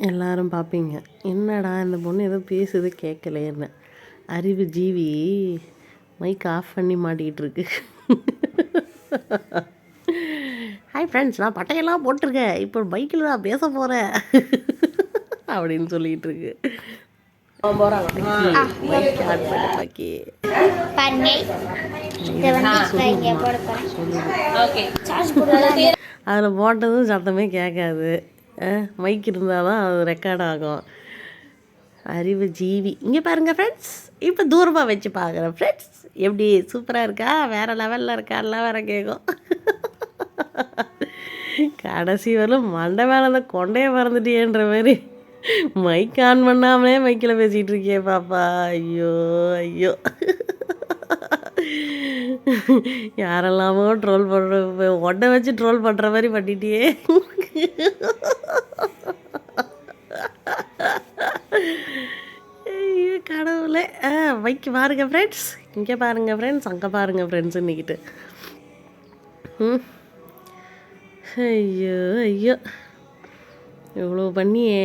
எல்லாரும் பார்ப்பீங்க, என்னடா இந்த பொண்ணு ஏதோ பேசுது கேட்கலையேன்னு. அறிவு ஜீவி மைக் ஆஃப் பண்ணி மாட்டிக்கிட்டு இருக்கு. ஹாய் ஃப்ரெண்ட்ஸ், நான் பட்டையெல்லாம் போட்டிருக்கேன், இப்போ பைக்கில் நான் பேச போகிறேன் அப்படின்னு சொல்லிகிட்டு இருக்கு. அதில் போட்டதும் சத்தமே கேட்காது. மைக் இருந்தால் தான் அது ரெக்கார்ட் ஆகும். அறிவு ஜீவி. இங்கே பாருங்கள் ஃப்ரெண்ட்ஸ், இப்போ தூரமாக வச்சு பார்க்குறேன் ஃப்ரெண்ட்ஸ், எப்படி சூப்பராக இருக்கா, வேறு லெவலில் இருக்கான்லாம் வேறு கேட்கும். கடைசி வரலும் மண்டை மேலே அந்த கொண்டையை மறந்துட்டியேன்ற மாதிரி மைக் ஆன் பண்ணாமலே மைக்கில் பேசிகிட்டு இருக்கியே பாப்பா. ஐயோ ஐயோ, யாரெல்லாமோ ட்ரோல் பண்ணுற ஒன்றை வச்சு ட்ரோல் பண்ணுற மாதிரி பண்ணிட்டியே. ஐயோ கடவுளே. மைக்கு பாருங்கள் ஃப்ரெண்ட்ஸ், இங்கே பாருங்கள் ஃப்ரெண்ட்ஸ், அங்கே பாருங்கள் ஃப்ரெண்ட்ஸ் இன்னிக்கிட்டு. ஐயோ ஐயோ, இவ்வளோ பண்ணியே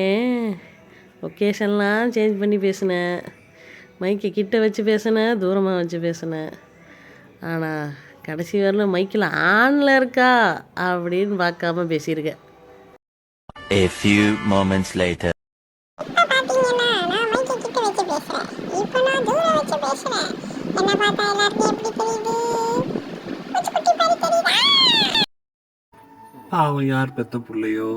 லொக்கேஷன்லாம் சேஞ்ச் பண்ணி பேசினேன், மைக்கை கிட்ட வச்சு பேசினேன், தூரமாக வச்சு பேசினேன். ஆனால் கடைசி வரலும் மைக்கில் ஆனில் இருக்கா அப்படின்னு பார்க்காம பேசியிருக்கேன். A few moments later. பாவம், யார் பெத்த பிள்ளையோ